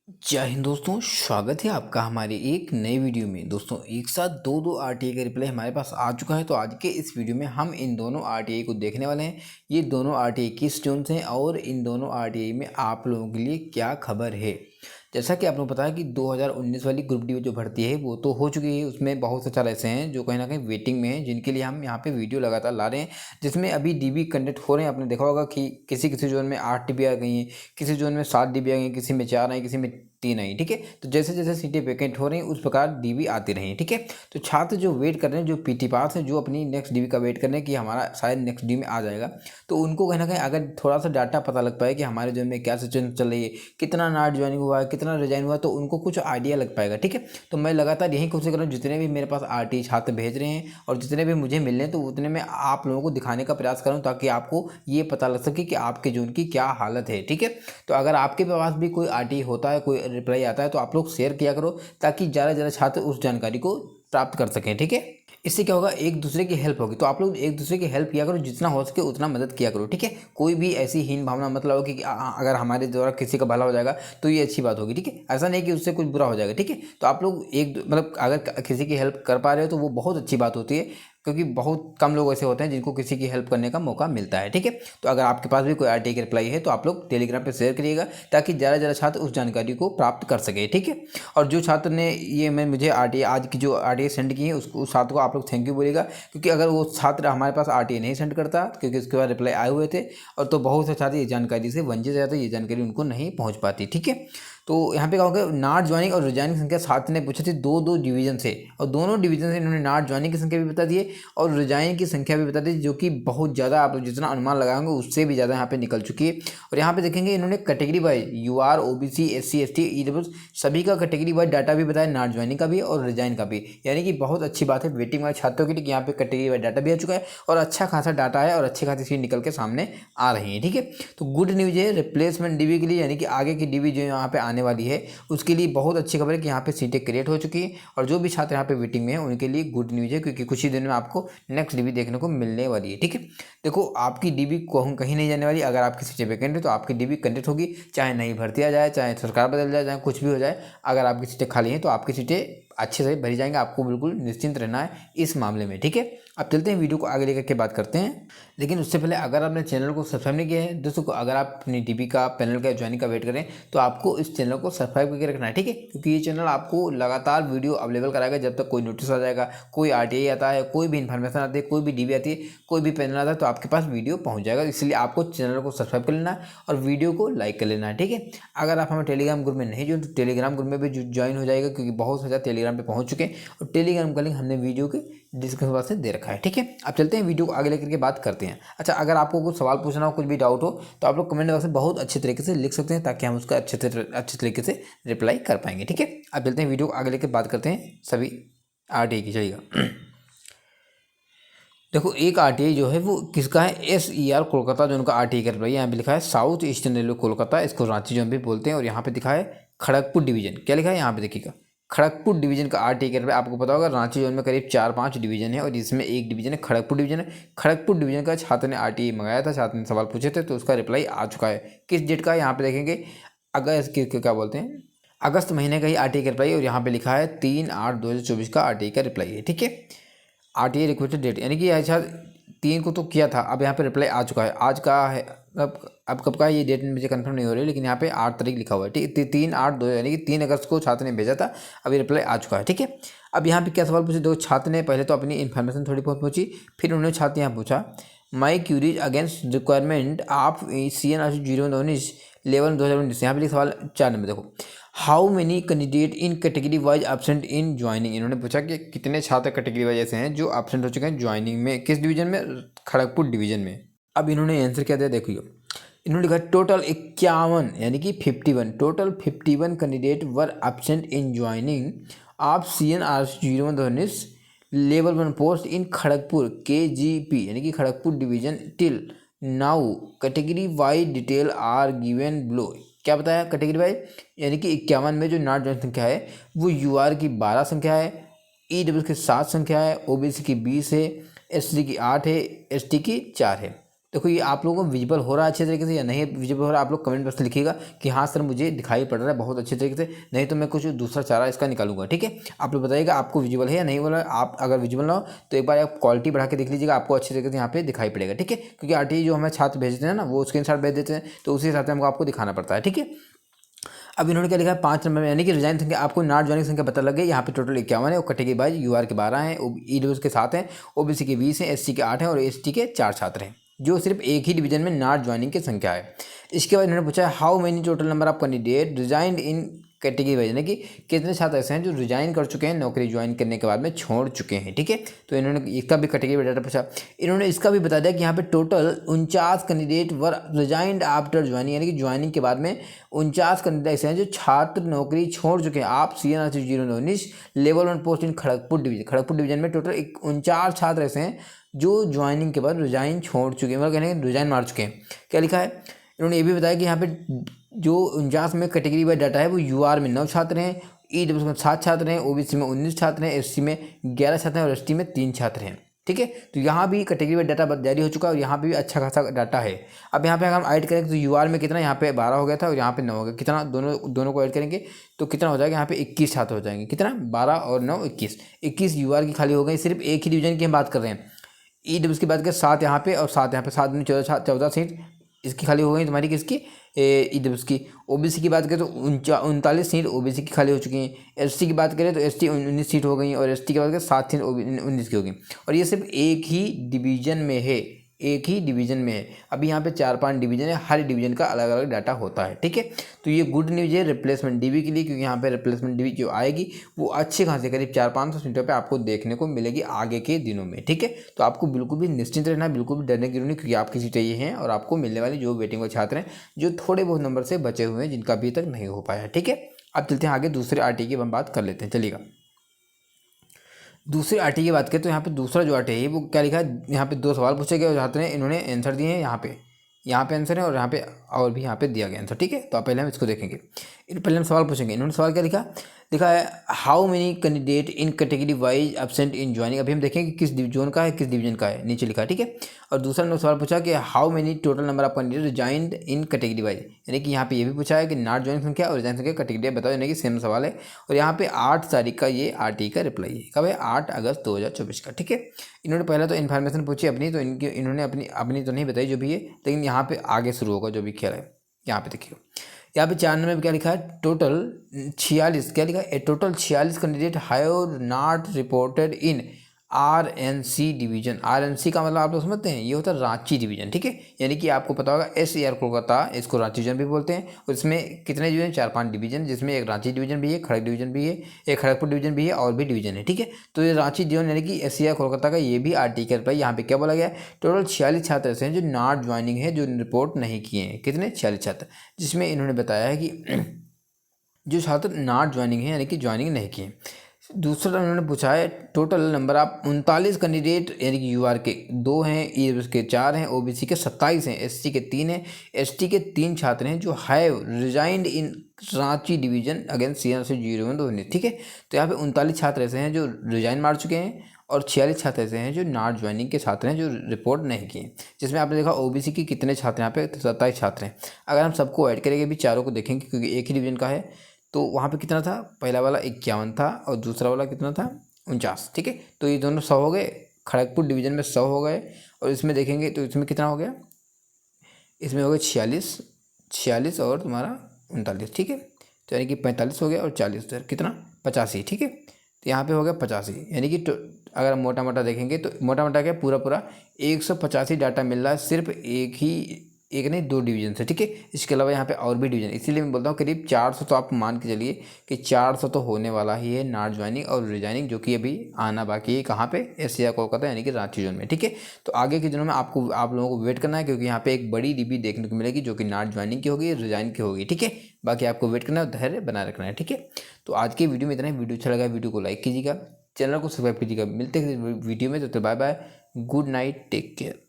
जय हिंद दोस्तों, स्वागत है आपका हमारे एक नए वीडियो में। दोस्तों एक साथ दो आरटीआई का रिप्लाई हमारे पास आ चुका है। तो आज के इस वीडियो में हम इन दोनों आरटीआई को देखने वाले हैं। ये दोनों आरटीआई किस जोन से हैं और इन दोनों आरटीआई में आप लोगों के लिए क्या खबर है। जैसा कि आप लोगों को पता है कि 2019 वाली ग्रुप डी जो भर्ती है वो तो हो चुकी है। उसमें बहुत से चार ऐसे हैं जो कहीं ना कहीं वेटिंग में हैं, जिनके लिए हम यहाँ पे वीडियो लगातार ला रहे हैं, जिसमें अभी डीबी कंडक्ट हो रहे हैं। आपने देखा होगा कि किसी किसी जोन में 8 डीबी आ गई हैं, किसी जोन में 7 डीबी आ गई, किसी में 4 आई, किसी में 3 आई। ठीक है, तो जैसे जैसे सीटें वैकेंट हो रही हैं उस प्रकार डीबी आती रही। ठीक है, तो छात्र जो वेट कर रहे हैं, जो पीटी पास हैं, जो अपनी नेक्स्ट डीबी का वेट कर रहे हैं कि हमारा शायद नेक्स्ट डी में आ जाएगा, तो उनको कहीं ना कहीं अगर थोड़ा सा डाटा पता लग पाए कि हमारे जोन में क्या सिचुएशन चल रही है, कितना नाट ज्वाइनिंग हुआ है, कितना रिजाइन हुआ, तो उनको कुछ आइडिया लग पाएगा। ठीक है, तो मैं लगातार यही कोशिश कर रहा हूँ, जितने भी मेरे पास आरटी छात्र भेज रहे हैं और जितने भी मुझे मिल रहे हैं, तो उतने में आप लोगों को दिखाने का प्रयास करूँ ताकि आपको ये पता लग सके कि आपके जोन की क्या हालत है। ठीक है, तो अगर आपके पास भी कोई आरटी होता है, कोई रिप्लाई आता है, तो आप लोग शेयर किया करो ताकि ज़्यादा से ज़्यादा छात्र उस जानकारी को प्राप्त कर सकें। ठीक है, इससे क्या होगा, एक दूसरे की हेल्प होगी। तो आप लोग एक दूसरे की हेल्प किया करो, जितना हो सके उतना मदद किया करो। ठीक है, कोई भी ऐसी हीन भावना मत लाओ कि अगर हमारे द्वारा किसी का भला हो जाएगा तो ये अच्छी बात होगी। ठीक है, ऐसा नहीं कि उससे कुछ बुरा हो जाएगा। ठीक है, तो आप लोग मतलब अगर किसी की हेल्प कर पा रहे हो तो वो बहुत अच्छी बात होती है, क्योंकि बहुत कम लोग ऐसे होते हैं जिनको किसी की हेल्प करने का मौका मिलता है। ठीक है, तो अगर आपके पास भी कोई आरटीआई की रिप्लाई है तो आप लोग टेलीग्राम पे शेयर करिएगा ताकि ज़्यादा से ज़्यादा छात्र उस जानकारी को प्राप्त कर सके। ठीक है, और जो छात्र ने ये मुझे आरटीआई आज की जो आरटीआई सेंड की है उस छात्र को आप लोग थैंक यू बोलिएगा, क्योंकि अगर वो छात्र हमारे पास आरटीआई नहीं सेंड करता, क्योंकि उसके बाद रिप्लाई आए हुए थे, और तो बहुत से छात्र ये जानकारी से वंचित हो जाते, ये जानकारी उनको नहीं पहुँच पाती। ठीक है, तो यहाँ पे क्या होगा, नाट ज्वाइनिंग और रिजाइनिंग संख्या छात्र ने पूछे थे दो डिवीजन से, और दोनों डिवीजन से इन्होंने नाट ज्वाइनिंग की संख्या भी बता दी है और रिजाइन की संख्या भी बता दी, जो कि बहुत ज़्यादा आप जितना अनुमान लगाएंगे उससे भी ज़्यादा यहाँ पे निकल चुकी है। और यहाँ पे देखेंगे इन्होंने category wise UR, OBC, SC, ST, EWS सभी का कैटेगरी वाइज डाटा भी बताया, नाट ज्वाइनिंग का भी और रिजाइन का भी। यानी कि बहुत अच्छी बात है वेटिंग वाले छात्रों के लिए, यहाँ पे कैटेगरी वाइज डाटा भी आ चुका है और अच्छा खासा डाटा है और अच्छी खासी सीट निकल के सामने आ रही है। ठीक है, तो गुड न्यूज़ है रिप्लेसमेंट डीबी के लिए, यानी कि आगे की डीबी जो यहाँ पे आने वाली है उसके लिए बहुत अच्छी खबर है कि यहाँ पे सीटें क्रिएट हो चुकी है, और जो भी छात्र यहाँ पे वेटिंग में है उनके लिए गुड न्यूज़ है, क्योंकि कुछ ही दिन में आपको नेक्स्ट डीबी देखने को मिलने वाली है। ठीक है, देखो आपकी डीबी कहीं नहीं जाने वाली। अगर आपकी सीटें वैकेंट है तो आपकी डीबी कंडक्ट होगी, चाहे नई भर्ती आ जाए, चाहे सरकार बदल जाए, चाहे कुछ भी हो जाए। अगर आपकी सीटें खाली हैं तो आपकी सीटें अच्छे से भरी जाएंगी, आपको बिल्कुल निश्चिंत रहना है इस मामले में। ठीक है, अब चलते हैं वीडियो को आगे लेकर के बात करते हैं, लेकिन उससे पहले अगर आपने चैनल को सब्सक्राइब नहीं किया है दोस्तों को, अगर आप अपनी डीबी का पैनल का ज्वाइनिंग का वेट करें तो आपको इस चैनल को सब्सक्राइब करके रखना है। ठीक है, क्योंकि ये चैनल आपको लगातार वीडियो अवेलेबल कराएगा जब तक कोई नोटिस आ जाएगा, कोई आरटीआई आता है, कोई भी इन्फॉर्मेशन आती है, कोई भी डीबी आती है, कोई भी पैनल आता है, तो आपके पास वीडियो पहुंच जाएगा। इसलिए आपको चैनल को सब्सक्राइब कर लेना है और वीडियो को लाइक कर लेना है। ठीक है, अगर आप हमें टेलीग्राम ग्रुप में नहीं जो तो टेलीग्राम ग्रुप में भी ज्वाइन हो जाएगा, क्योंकि बहुत से ज़्यादा टेलीग्राम पे पहुंच चुके हैं और टेलीग्राम का लिंक हमने वीडियो के डिस्क्रिप्शन बॉक्स में दे रखा है। ठीक है, अब चलते हैं वीडियो को आगे लेकर के बात करते हैं। अच्छा, अगर आपको कुछ सवाल पूछना हो, कुछ भी डाउट हो, तो आप लोग कमेंट बॉक्स में बहुत अच्छे तरीके से लिख सकते हैं ताकि हम उसका अच्छे तरीके से रिप्लाई कर पाएंगे। ठीक है, अब चलते हैं वीडियो को आगे लेकर बात करते हैं सभी आरटीआई की। चलिएगा, देखो एक आरटीआई जो है वो किसका है, एसईआर कोलकाता जो उनका आरटीआई का रिप्लाई यहाँ पे लिखा है साउथ ईस्टर्न रेलवे कोलकाता, इसको रांची जोन भी बोलते हैं। और यहाँ पे दिखा है खड़गपुर डिवीजन, क्या लिखा है यहाँ पे देखिएगा, खड़गपुर डिवीजन का आरटीआई का रिप्लाई। आपको पता होगा रांची जोन में करीब 4-5 डिवीजन है और इसमें एक डिवीजन है खड़गपुर डिवीजन है। खड़गपुर डिवीजन का छात्र ने आरटीआई मंगाया था, छात्र ने सवाल पूछे थे, तो उसका रिप्लाई आ चुका है। किस डेट का है यहाँ पे देखेंगे, अगस्त क्या बोलते हैं, अगस्त महीने का ही आरटीआई का रिप्लाई, और यहाँ पे लिखा है 3/8/2024 का आरटीआई का रिप्लाई है। ठीक है, आरटीआई रिक्वेस्टेड डेट, यानी कि अच्छा 3 को तो किया था, अब यहाँ पे रिप्लाई आ चुका है। आज का है, अब कब का है ये डेट मुझे कंफर्म नहीं हो रही, लेकिन यहाँ पे 8 तारीख लिखा हुआ है। ठीक है, 3/8/2 यानी कि 3 अगस्त को छात्र ने भेजा था, अभी रिप्लाई आ चुका है। ठीक है, अब यहाँ पे क्या सवाल पूछे, दो छात्र ने पहले तो अपनी इन्फॉर्मेशन थोड़ी बहुत पूछी, फिर उन्होंने छात्र यहाँ पूछा my queries against requirement of CNRC 019 11 2019। यहाँ पे सवाल 4 नंबर देखो, how many candidate in category wise absent in joining. इन्होंने पूछा कि कितने छात्र कैटेगरी वाइज ऐसे हैं जो एब्सेंट हो चुके हैं ज्वाइनिंग में, किस डिवीजन में, खड़गपुर डिवीजन में। अब इन्होंने आंसर क्या दिया देखिए, इन्होंने लिखा टोटल 51 यानी कि 51, total 51 candidate were absent in joining of CNRC 019 level 1 post in Kharagpur KGP यानी कि Kharagpur division till now category wise detail are given below. क्या बताया कैटेगरी वाइज, यानी कि 51 में जो नॉट ज्वाइन संख्या है वो UR की 12 संख्या है, EWS की 7 संख्या है, OBC की 20 है, SC की 8 है, ST की 4 है। देखो ये आप लोगों को विजिबल हो रहा है अच्छे तरीके से या नहीं विजिबल हो रहा है, आप लोग कमेंट बॉक्स में लिखिएगा कि हाँ सर मुझे दिखाई पड़ रहा है बहुत अच्छे तरीके से, नहीं तो मैं कुछ दूसरा चारा इसका निकालूंगा। ठीक है, आप लोग बताइएगा आपको विजिबल है या नहीं बोला। आप अगर विजिबल ना हो तो एक बार आप क्वालिटी बढ़ा के देख लीजिएगा, आपको अच्छे तरीके से यहाँ पे दिखाई पड़ेगा। ठीक है, क्योंकि आरटीई जो हमें छात्र भेजते हैं ना वो स्क्रीनशॉट भेज देते हैं, तो उसी हिसाब से हमको आपको दिखाना पड़ता है। ठीक है, अब इन्होंने क्या लिखा है 5 नंबर में, यानी कि रिजाइन संख्या आपको नॉट ज्वाइनिंग संख्या पता लग गई। यहाँ पे टोटल 51 है, वो कटेगी बाई यूआर के 12 हैं, ईडब्ल्यूएस के 7 हैं, ओबीसी के 20 हैं, एससी के 8 हैं और एसटी के 4 छात्र हैं, जो सिर्फ एक ही डिवीजन में नॉट ज्वाइनिंग की संख्या है। इसके बाद इन्होंने पूछा how many total number of candidate resigned in category wise, यानी कि कितने छात्र ऐसे हैं जो रिजाइन कर चुके हैं, नौकरी ज्वाइन करने के बाद में छोड़ चुके हैं। ठीक है, तो इन्होंने इसका भी कैटेगरी डाटा पूछा। इन्होंने इसका भी बता दिया कि यहाँ पे टोटल 49 कैंडिडेट वर रिजाइंड आफ्टर ज्वाइनिंग, यानी कि ज्वाइनिंग के बाद में 49 कैंडिडेट ऐसे हैं जो छात्र नौकरी छोड़ चुके हैं। आप CNRC 019 level 1 post in Kharagpur division में टोटल 49 छात्र ऐसे हैं जो ज्वाइनिंग के बाद रिजाइन छोड़ चुके हैं, मतलब कहने रिजाइन मार चुके हैं। क्या लिखा है, इन्होंने ये भी बताया कि यहाँ पे जो 49 में कैटेगरी वाइज डाटा है वो यूआर में 9 छात्र हैं, ईडब्ल्यूएस में 7 छात्र हैं, ओबीसी में 19 छात्र हैं, एससी में 11 छात्र हैं और एसटी में 3 छात्र हैं। ठीक है, तो यहाँ भी कैटेगरी वाइज डाटा जारी हो चुका है और यहाँ पे भी अच्छा खासा डाटा है। अब यहाँ पे अगर हम ऐड करें तो यूआर में कितना, यहाँ पे 12 हो गया था और यहाँ पे 9 हो गया, कितना दोनों को ऐड करेंगे तो कितना हो जाएगा, यहाँ पे 21 छात्र हो जाएंगे। कितना, 12 और 9 21 यूआर की खाली हो गई। सिर्फ एक ही डिवीजन की हम बात कर रहे हैं। ईडब्ल्यूएस की बात करें 7 यहाँ पे और 7 यहाँ पे, 7 में 14 सीट इसकी खाली हो गई तुम्हारी, किसकी, ईडब्ल्यूएस की। ओबीसी की बात करें तो 39 सीट ओबीसी की खाली हो चुकी हैं। एसटी की बात करें तो एसटी 19 सीट हो गई और एसटी की बात करें 7 सीट 19 की हो गई। और ये सिर्फ एक ही डिवीजन में है, एक ही डिवीजन में है। अभी यहाँ पे 4-5 डिवीजन है, हर डिवीजन का अलग अलग डाटा होता है। ठीक है, तो ये गुड न्यूज़ है रिप्लेसमेंट डीबी के लिए, क्योंकि यहाँ पे रिप्लेसमेंट डीबी जो आएगी वो अच्छे खासे करीब 400-500 सीटों पे आपको देखने को मिलेगी आगे के दिनों में। ठीक है, तो आपको बिल्कुल भी निश्चिंत रहना, बिल्कुल भी डरने की जरूरत नहीं, क्योंकि आपकी सीटें ये हैं और आपको मिलने वाली जो वेटिंग वाले छात्र हैं जो थोड़े बहुत नंबर से बचे हुए हैं जिनका अभी तक नहीं हो पाया। ठीक है, अब चलते हैं आगे दूसरे आरटी की हम बात कर लेते हैं। चलिएगा, दूसरे आरटी की बात करें तो यहाँ पे दूसरा जो आरटी है वो क्या लिखा है, यहाँ पे 2 सवाल पूछे गए और छात्र ने इन्होंने आंसर दिए हैं। यहाँ पे आंसर है और यहाँ पे और भी यहाँ पे दिया गया आंसर। ठीक है, तो पहले हम इसको देखेंगे। पहले हम सवाल पूछेंगे। इन्होंने सवाल क्या लिखा है how many candidate in category wise absent in joining. अभी हम देखेंगे कि किस जोन का है, किस डिवीजन का है, नीचे लिखा है। ठीक है, और दूसरा ने सवाल पूछा कि how many total number of candidate resigned in category wise, यानी कि यहाँ पे ये भी पूछा है कि नॉट ज्वाइनिंग संख्या और रिजाइन संख्या कैटेगरी बताओ, यानी कि सेम सवाल है। और यहाँ पे 8 तारीख का ये आरटी का रिप्लाई है। कब है, 8 अगस्त 2024 का। ठीक है, इन्होंने पहले तो इन्फॉर्मेशन पूछी अपनी, तो इन्होंने अपनी तो नहीं बताई जो भी है, लेकिन यहाँ पे आगे शुरू होगा जो भी खेल है। यहाँ पे देखिए, यहाँ पे 4 नंबर में क्या लिखा है, टोटल 46, क्या लिखा है, total 46 candidate have not reported in RNC division. RNC का मतलब आप लोग समझते हैं, ये होता है रांची डिवीजन। ठीक है, यानी कि आपको पता होगा SAR कोलकाता, इसको रांची डिवीजन भी बोलते हैं। और इसमें कितने डिवीजन, 4-5 डिवीजन, जिसमें एक रांची डिवीजन भी है, खड़ग डिवीजन भी है, एक खड़गपुर डिवीजन भी है और भी डिवीजन है। ठीक है, तो ये रांची डिवीजन यानी कि SAR कोलकाता का ये भी आरटी का रिप्लाई। यहाँ पे क्या बोला गया, टोटल 46 छात्र ऐसे हैं जो नॉट ज्वाइनिंग है, जो रिपोर्ट नहीं किए हैं। कितने, 46 छात्र, जिसमें इन्होंने बताया है कि जो छात्र नॉट ज्वाइनिंग है यानी कि ज्वाइनिंग नहीं किए। दूसरा उन्होंने पूछा है टोटल नंबर ऑफ 39 कैंडिडेट, यानी कि यूआर के 2 हैं, ईडब्ल्यूएस के 4 हैं, ओबीसी के 27 हैं, एससी के 3 हैं, एसटी के 3 छात्र हैं जो have resigned in Ranchi division against CNRC 019। ठीक है, तो यहाँ पे 39 छात्र ऐसे हैं जो रिजाइन मार चुके हैं और 46 छात्र ऐसे हैं जो नॉट ज्वाइनिंग के छात्र हैं जो रिपोर्ट नहीं किए। जिसमें आपने देखा ओबीसी की कितने छात्र, यहाँ पे 27 छात्र हैं। अगर हम सबको ऐड करेंगे भी, चारों को देखेंगे क्योंकि एक ही डिवीजन का है, तो वहाँ पे कितना था, पहला वाला 51 था और दूसरा वाला कितना था, 49। ठीक है, तो ये दोनों 100 हो गए, खड़गपुर डिवीजन में 100 हो गए। और इसमें देखेंगे तो इसमें कितना हो गया, इसमें हो गया 46 और तुम्हारा 39। ठीक है, तो यानी कि 45 हो गया और 40 उधर कितना, 85। ठीक है, तो यहाँ पे हो गया 85, यानी कि अगर हम मोटा मोटा देखेंगे तो मोटा मोटा क्या, पूरा 185 डाटा मिल रहा है सिर्फ एक नहीं 2 डिवीजन से। ठीक है, इसके अलावा यहाँ पे और भी डिवीजन, इसीलिए मैं बोलता हूँ करीब 400 तो आप मान के चलिए कि 400 तो होने वाला ही है नॉट ज्वाइनिंग और रिजाइनिंग, जो कि अभी आना बाकी है। कहाँ पे, SAR कोलकाता यानी कि रांची जोन में। ठीक है, तो आगे के दिनों में आप लोगों को वेट करना है, क्योंकि यहाँ पे एक बड़ी डिबी देखने को मिलेगी जो कि नॉट ज्वाइनिंग की होगी, रिजाइन की होगी। ठीक है, बाकी आपको वेट करना है, धैर्य बनाए रखना है। ठीक है, तो आज के वीडियो में इतना ही। वीडियो अच्छा लगा, वीडियो को लाइक कीजिएगा, चैनल को सब्सक्राइब कीजिएगा। मिलते हैं वीडियो में, तो bye bye, good night, take care.